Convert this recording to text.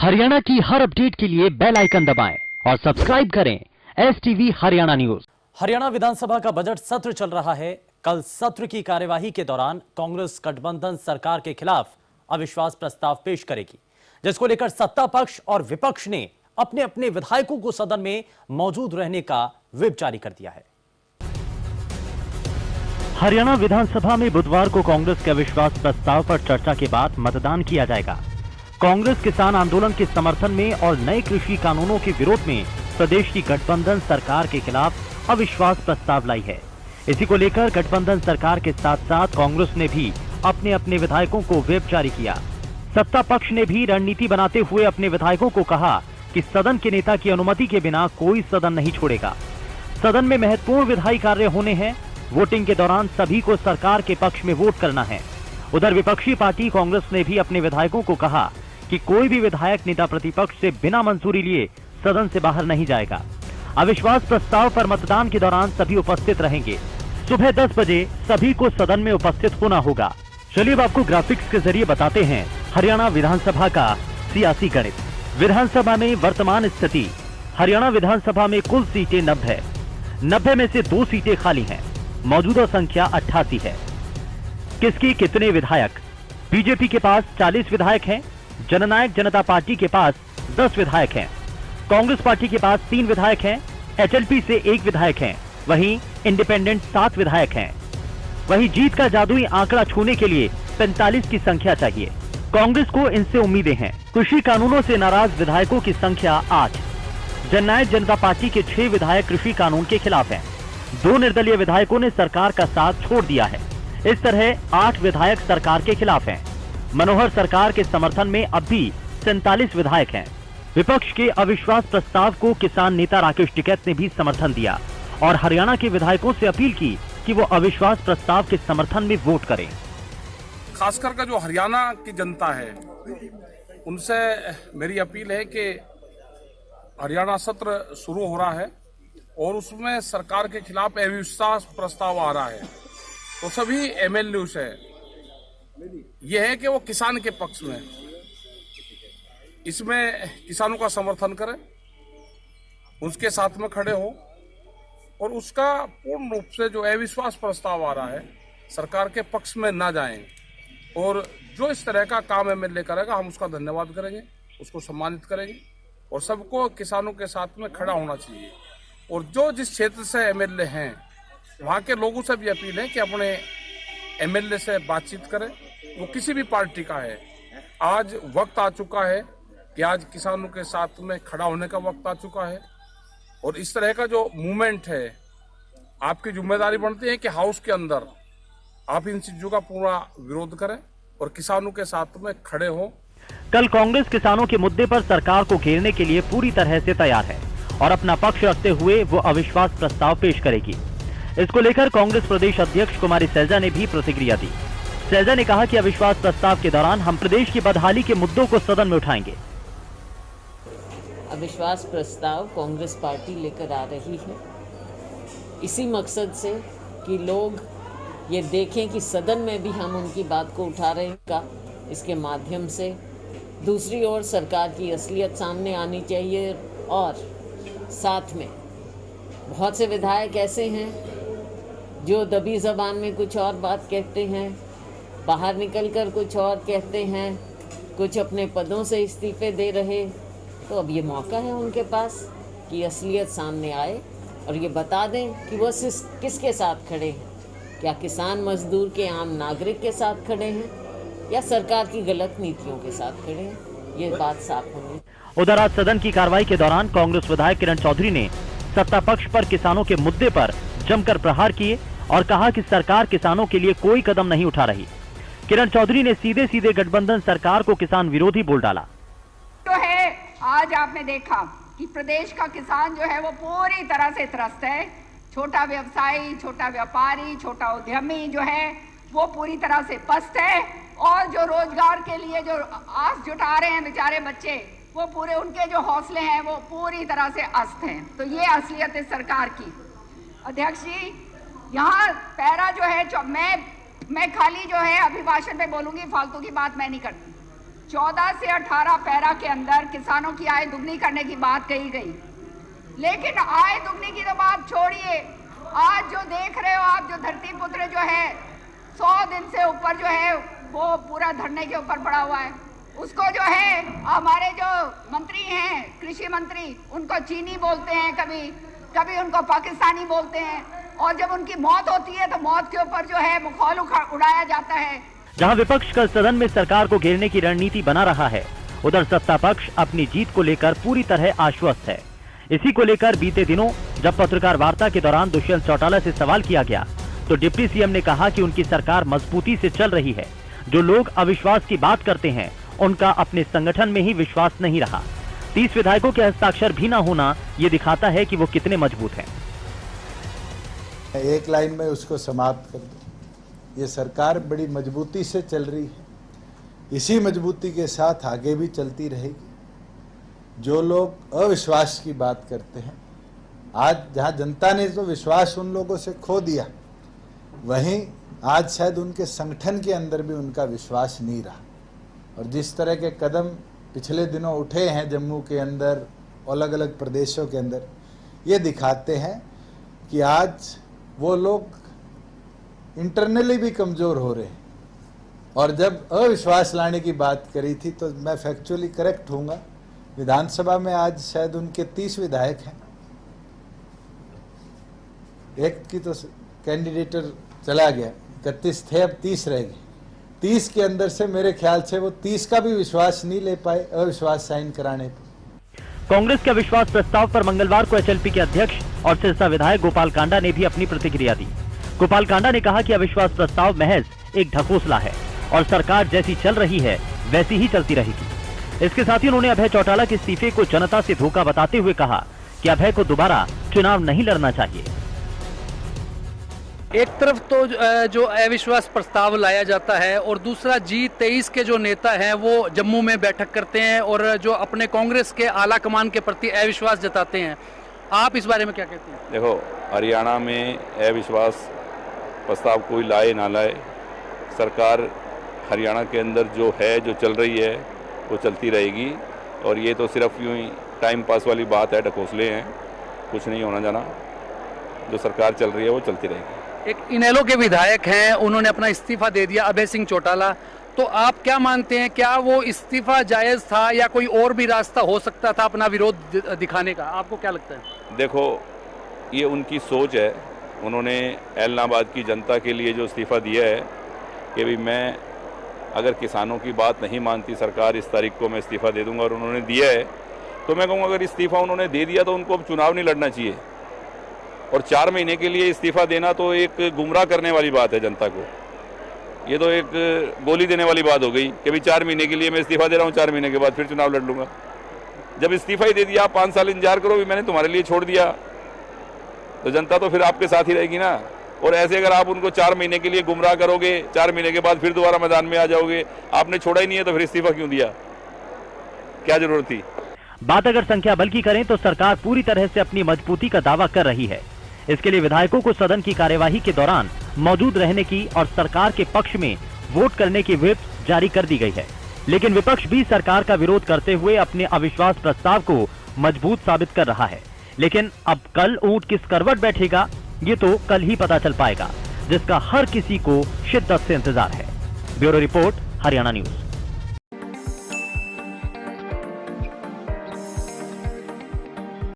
हरियाणा की हर अपडेट के लिए बेल आइकन दबाएं और सब्सक्राइब करें STV हरियाणा न्यूज। हरियाणा विधानसभा का बजट सत्र चल रहा है। कल सत्र की कार्यवाही के दौरान कांग्रेस गठबंधन सरकार के खिलाफ अविश्वास प्रस्ताव पेश करेगी, जिसको लेकर सत्ता पक्ष और विपक्ष ने अपने अपने विधायकों को सदन में मौजूद रहने का व्हिप जारी कर दिया है। हरियाणा विधानसभा में बुधवार को कांग्रेस के अविश्वास प्रस्ताव पर चर्चा के बाद मतदान किया जाएगा। कांग्रेस किसान आंदोलन के समर्थन में और नए कृषि कानूनों के विरोध में प्रदेश की गठबंधन सरकार के खिलाफ अविश्वास प्रस्ताव लाई है। इसी को लेकर गठबंधन सरकार के साथ साथ कांग्रेस ने भी अपने अपने विधायकों को व्हिप जारी किया। सत्ता पक्ष ने भी रणनीति बनाते हुए अपने विधायकों को कहा कि सदन के नेता की अनुमति के बिना कोई सदन नहीं छोड़ेगा। सदन में महत्वपूर्ण विधायी कार्य होने हैं। वोटिंग के दौरान सभी को सरकार के पक्ष में वोट करना है। उधर विपक्षी पार्टी कांग्रेस ने भी अपने विधायकों को कहा कि कोई भी विधायक नेता प्रतिपक्ष से बिना मंजूरी लिए सदन से बाहर नहीं जाएगा। अविश्वास प्रस्ताव पर मतदान के दौरान सभी उपस्थित रहेंगे। सुबह 10 बजे सभी को सदन में उपस्थित होना होगा। चलिए अब आपको ग्राफिक्स के जरिए बताते हैं हरियाणा विधानसभा का सियासी गणित। विधानसभा में वर्तमान स्थिति। हरियाणा विधानसभा में कुल सीटें 90 में से 2 सीटें खाली हैं। मौजूदा संख्या 88 है। किसके कितने विधायक? बीजेपी के पास 40 विधायक हैं। जननायक जनता पार्टी के पास 10 विधायक हैं। कांग्रेस पार्टी के पास 3 विधायक हैं। HLP से 1 विधायक हैं। वहीं इंडिपेंडेंट 7 विधायक हैं। वहीं जीत का जादुई आंकड़ा छूने के लिए 45 की संख्या चाहिए। कांग्रेस को इनसे उम्मीदें हैं। कृषि कानूनों से नाराज विधायकों की संख्या 8। जननायक जनता पार्टी के 6 विधायक कृषि कानून के खिलाफ हैं। 2 निर्दलीय विधायकों ने सरकार का साथ छोड़ दिया है। इस तरह 8 विधायक सरकार के खिलाफ हैं। मनोहर सरकार के समर्थन में अब भी 47 विधायक हैं। विपक्ष के अविश्वास प्रस्ताव को किसान नेता राकेश टिकैत ने भी समर्थन दिया और हरियाणा के विधायकों से अपील की कि वो अविश्वास प्रस्ताव के समर्थन में वोट करें। खासकर का जो हरियाणा की जनता है उनसे मेरी अपील है कि हरियाणा सत्र शुरू हो रहा है और उसमें सरकार के खिलाफ अविश्वास प्रस्ताव आ रहा है, तो सभी MLA से यह है कि वो किसान के पक्ष में इसमें किसानों का समर्थन करें, उसके साथ में खड़े हो और उसका पूर्ण रूप से जो अविश्वास प्रस्ताव आ रहा है सरकार के पक्ष में ना जाएं। और जो इस तरह का काम MLA करेगा हम उसका धन्यवाद करेंगे, उसको सम्मानित करेंगे और सबको किसानों के साथ में खड़ा होना चाहिए। और जो जिस क्षेत्र से MLA हैं वहाँ के लोगों से भी अपील है कि अपने MLA से बातचीत करें, वो किसी भी पार्टी का है। आज वक्त आ चुका है कि आज किसानों के साथ में खड़ा होने का वक्त आ चुका है और इस तरह का जो मूवमेंट है आपकी जिम्मेदारी बनती है कि हाउस के अंदर आप इन चीजों का पूरा विरोध करें और किसानों के साथ में खड़े हो। कल कांग्रेस किसानों के मुद्दे पर सरकार को घेरने के लिए पूरी तरह से तैयार है और अपना पक्ष रखते हुए वो अविश्वास प्रस्ताव पेश करेगी। इसको लेकर कांग्रेस प्रदेश अध्यक्ष कुमारी सैलजा ने भी प्रतिक्रिया दी। सैलजा ने कहा कि अविश्वास प्रस्ताव के दौरान हम प्रदेश की बदहाली के मुद्दों को सदन में उठाएंगे। अविश्वास प्रस्ताव कांग्रेस पार्टी लेकर आ रही है इसी मकसद से कि लोग ये देखें कि सदन में भी हम उनकी बात को उठा रहे हैं का। इसके माध्यम से दूसरी ओर सरकार की असलियत सामने आनी चाहिए और साथ में बहुत से विधायक ऐसे हैं जो दबी ज़बान में कुछ और बात कहते हैं, बाहर निकलकर कुछ और कहते हैं, कुछ अपने पदों से इस्तीफे दे रहे। तो अब ये मौका है उनके पास कि असलियत सामने आए और ये बता दें कि वो किसके साथ खड़े हैं। क्या किसान मजदूर के आम नागरिक के साथ खड़े हैं या सरकार की गलत नीतियों के साथ खड़े हैं, ये बात साफ होनी। उधर आज सदन की कार्रवाई के दौरान कांग्रेस विधायक किरण चौधरी ने सत्ता पक्ष पर किसानों के मुद्दे पर जमकर प्रहार किए और कहा कि सरकार किसानों के लिए कोई कदम नहीं उठा रही। किरण चौधरी ने सीधे सीधे गठबंधन सरकार को किसान विरोधी बोल डाला। तो है आज आपने देखा कि प्रदेश का किसान जो है वो पूरी तरह से त्रस्त है। छोटा व्यवसायी, छोटा व्यापारी, छोटा उद्यमी जो है वो पूरी तरह से पस्त है और जो रोजगार के लिए जो आस जुटा रहे हैं बेचारे बच्चे, वो पूरे उनके जो हौसले हैं वो पूरी तरह से अस्त हैं। तो ये असलियत है सरकार की। अध्यक्ष जी, यहाँ पैरा जो है मैं खाली जो है अभिभाषण में बोलूंगी, फालतू की बात मैं नहीं करती। 14 से 18 पैरा के अंदर किसानों की आय दुगनी करने की बात कही गई। लेकिन आय दुगनी की तो बात छोड़िए, आज जो देख रहे हो आप, जो धरती पुत्र जो है 100 दिन से ऊपर जो है वो पूरा धरने के ऊपर पड़ा हुआ है, उसको जो है हमारे जो मंत्री हैं, कृषि मंत्री, उनको चीनी बोलते हैं, कभी उनको पाकिस्तानी बोलते हैं, और जब उनकी मौत होती है तो मौत के ऊपर जो है मखौल उड़ाया जाता है। जहां विपक्ष कल सदन में सरकार को घेरने की रणनीति बना रहा है, उधर सत्ता पक्ष अपनी जीत को लेकर पूरी तरह आश्वस्त है। इसी को लेकर बीते दिनों जब पत्रकार वार्ता के दौरान दुष्यंत चौटाला से सवाल किया गया तो डिप्टी सीएम ने कहा कि उनकी सरकार मजबूती से चल रही है। जो लोग अविश्वास की बात करते हैं उनका अपने संगठन में ही विश्वास नहीं रहा। 30 विधायकों के हस्ताक्षर भी न होना ये दिखाता है कि वो कितने मजबूत हैं। एक लाइन में उसको समाप्त कर दूं, ये सरकार बड़ी मजबूती से चल रही है, इसी मजबूती के साथ आगे भी चलती रहेगी। जो लोग अविश्वास की बात करते हैं, आज जहां जनता ने तो विश्वास उन लोगों से खो दिया, वहीं आज शायद उनके संगठन के अंदर भी उनका विश्वास नहीं रहा। और जिस तरह के कदम पिछले दिनों उठे हैं जम्मू के अंदर, अलग अलग प्रदेशों के अंदर, ये दिखाते हैं कि आज वो लोग इंटरनली भी कमज़ोर हो रहे हैं। और जब अविश्वास लाने की बात करी थी तो मैं फैक्चुअली करेक्ट होऊंगा, विधानसभा में आज शायद उनके 30 विधायक हैं, एक की तो कैंडिडेटर चला गया, 31 थे, अब 30 रह गए। 30 के अंदर से मेरे ख्याल से वो 30 का भी विश्वास नहीं ले पाए अविश्वास साइन कराने पर। कांग्रेस के अविश्वास प्रस्ताव पर मंगलवार को एचएलपी के अध्यक्ष और सिरसा विधायक गोपाल कांडा ने भी अपनी प्रतिक्रिया दी। गोपाल कांडा ने कहा कि अविश्वास प्रस्ताव महज एक ढकोसला है और सरकार जैसी चल रही है वैसी ही चलती रहेगी। इसके साथ ही उन्होंने अभय चौटाला के इस्तीफे को जनता से धोखा बताते हुए कहा कि अभय को दोबारा चुनाव नहीं लड़ना चाहिए। एक तरफ तो जो अविश्वास प्रस्ताव लाया जाता है और दूसरा G23 के जो नेता हैं वो जम्मू में बैठक करते हैं और जो अपने कांग्रेस के आला कमान के प्रति अविश्वास जताते हैं। आप इस बारे में क्या कहते हैं? देखो, हरियाणा में अविश्वास प्रस्ताव कोई लाए ना लाए, सरकार हरियाणा के अंदर जो है, जो चल रही है वो चलती रहेगी। और ये तो सिर्फ यूँ ही टाइम पास वाली बात है, ढकोसले हैं, कुछ नहीं होना जाना। जो सरकार चल रही है वो चलती रहेगी। एक इनेलो के विधायक हैं, उन्होंने अपना इस्तीफा दे दिया, अभय सिंह चौटाला, तो आप क्या मानते हैं, क्या वो इस्तीफा जायज़ था या कोई और भी रास्ता हो सकता था अपना विरोध दिखाने का? आपको क्या लगता है? देखो, ये उनकी सोच है। उन्होंने ऐलनाबाद की जनता के लिए जो इस्तीफा दिया है कि भाई मैं अगर किसानों की बात नहीं मानती सरकार, इस तारीख को मैं इस्तीफा दे दूंगा, और उन्होंने दिया है, तो मैं कहूँगा अगर इस्तीफा उन्होंने दे दिया तो उनको अब चुनाव नहीं लड़ना चाहिए। और 4 महीने के लिए इस्तीफा देना तो एक गुमराह करने वाली बात है जनता को। ये तो एक गोली देने वाली बात हो गई कि भाई 4 महीने के लिए मैं इस्तीफा दे रहा हूँ, 4 महीने के बाद फिर चुनाव लड़ लूँगा। जब इस्तीफा ही दे दिया, आप 5 साल इंतजार करो, भी मैंने तुम्हारे लिए छोड़ दिया, तो जनता तो फिर आपके साथ ही रहेगी ना। और ऐसे अगर आप उनको 4 महीने के लिए गुमराह करोगे, 4 महीने के बाद फिर दोबारा मैदान में आ जाओगे, आपने छोड़ा ही नहीं है तो फिर इस्तीफा क्यों दिया, क्या जरूरत थी? बात अगर संख्या बल की करें तो सरकार पूरी तरह से अपनी मजबूती का दावा कर रही है। इसके लिए विधायकों को सदन की कार्यवाही के दौरान मौजूद रहने की और सरकार के पक्ष में वोट करने की व्हिप जारी कर दी गई है। लेकिन विपक्ष भी सरकार का विरोध करते हुए अपने अविश्वास प्रस्ताव को मजबूत साबित कर रहा है। लेकिन अब कल ऊंट किस करवट बैठेगा ये तो कल ही पता चल पाएगा, जिसका हर किसी को शिद्दत से इंतजार है। Bureau report, Haryana news.